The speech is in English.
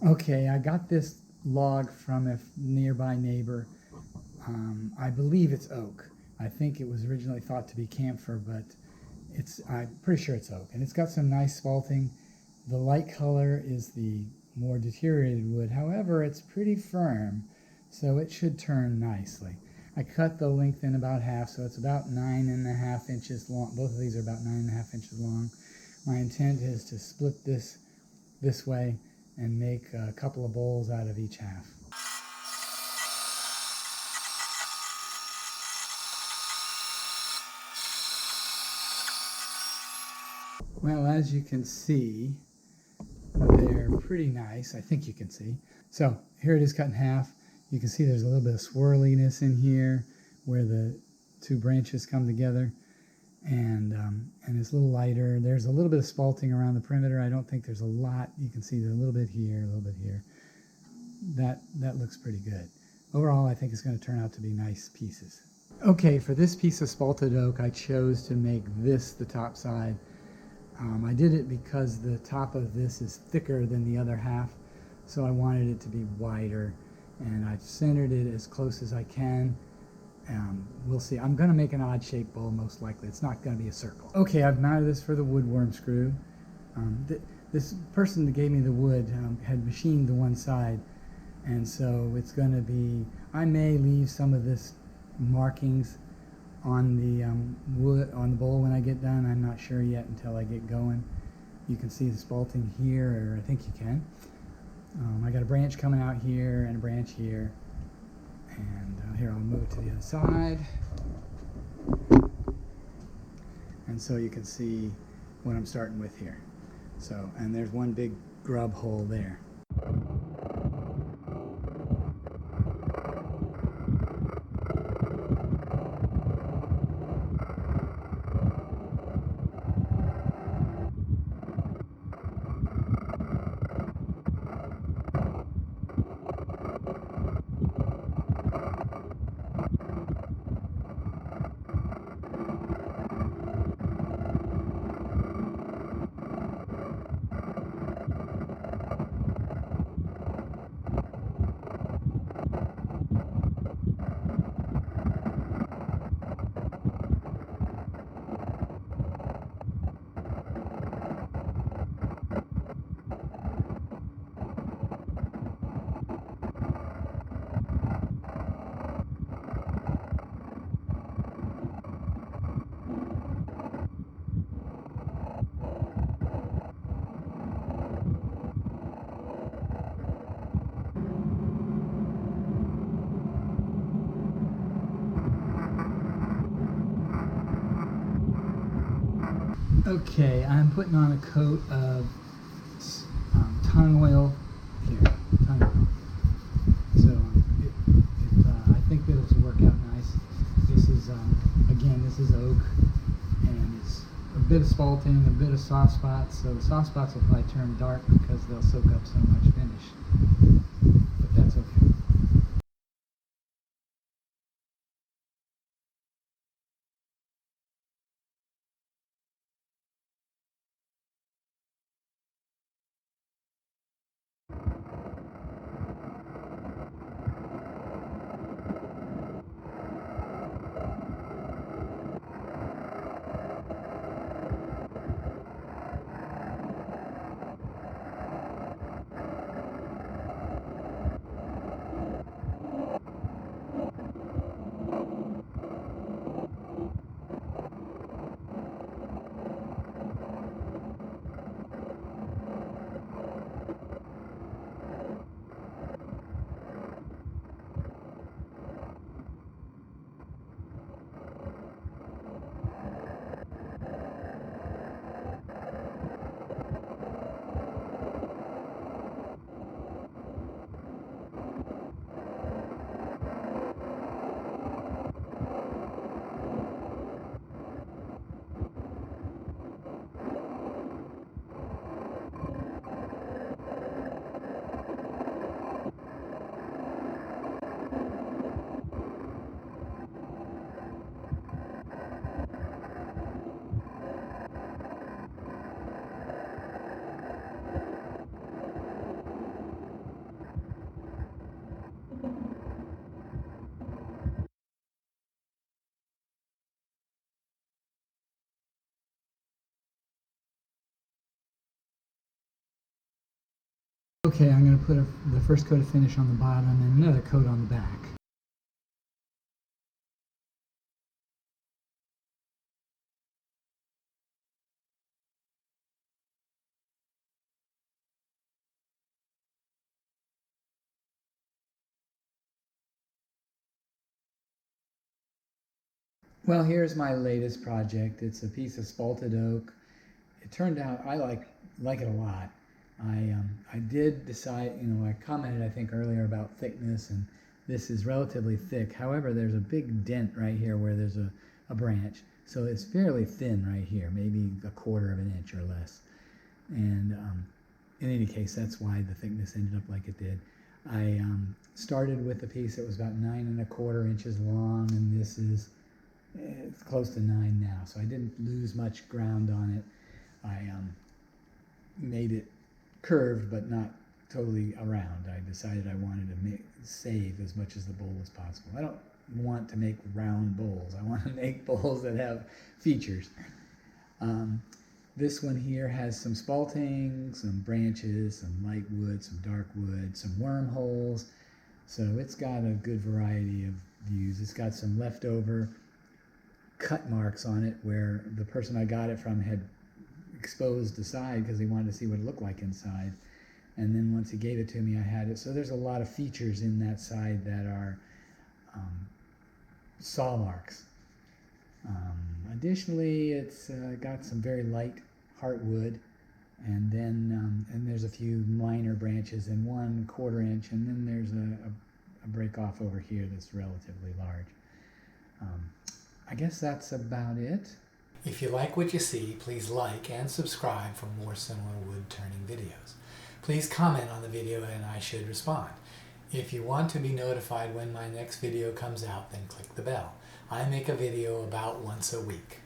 Okay, I got this log from a nearby neighbor. I believe it's oak. I think it was originally thought to be camphor, but I'm pretty sure it's oak. And it's got some nice spalting. The light color is the more deteriorated wood. However, it's pretty firm, so it should turn nicely. I cut the length in about half, so it's about 9.5 inches long. Both of these are about 9.5 inches long. My intent is to split this way and make a couple of bowls out of each half. Well, as you can see, they're pretty nice. I think you can see. So here it is cut in half. You can see there's a little bit of swirliness in here where the two branches come together, and it's a little lighter. There's a little bit of spalting around the perimeter. I don't think there's a lot. You can see there's a little bit here, a little bit here. That looks pretty good. Overall, I think it's going to turn out to be nice pieces. Okay, for this piece of spalted oak, I chose to make this the top side. I did it because the top of this is thicker than the other half, so I wanted it to be wider, and I've centered it as close as I can. We'll see. I'm going to make an odd shaped bowl most likely. It's not going to be a circle. Okay, I've mounted this for the woodworm screw. This person that gave me the wood had machined the one side, and so it's going to be, I may leave some of this markings on the wood on the bowl when I get done. I'm not sure yet until I get going. You can see the spalting here, or I think you can. I got a branch coming out here and a branch here, and here I'll move it to the other side, and so you can see what I'm starting with here. So, and there's one big grub hole there. Okay, I'm putting on a coat of tung oil here, tung oil. So I think that it'll work out nice. This is again, this is oak, and it's a bit of spalting, a bit of soft spots. So the soft spots will probably turn dark because they'll soak up so much finish, but that's okay. Okay, I'm going to put the first coat of finish on the bottom and another coat on the back. Well, here's my latest project. It's a piece of spalted oak. It turned out I like it a lot. I did decide, I commented I think earlier about thickness, and this is relatively thick. However, there's a big dent right here where there's a branch, so it's fairly thin right here, maybe a quarter of an inch or less. And in any case, that's why the thickness ended up like it did. I started with a piece that was about 9¼ inches long, and this is it's close to 9 now, so I didn't lose much ground on it. I made it curved but not totally around. I decided I wanted to save as much as the bowl as possible. I don't want to make round bowls. I want to make bowls that have features. This one here has some spalting, some branches, some light wood, some dark wood, some wormholes. So it's got a good variety of views. It's got some leftover cut marks on it where the person I got it from had exposed the side because he wanted to see what it looked like inside. And then once he gave it to me, I had it. So there's a lot of features in that side that are saw marks. Additionally, it's got some very light heartwood, and then and there's a few minor branches and 1/4 inch, and then there's a break off over here that's relatively large. I guess that's about it. If you like what you see, please like and subscribe for more similar wood turning videos. Please comment on the video and I should respond. If you want to be notified when my next video comes out, then click the bell. I make a video about once a week.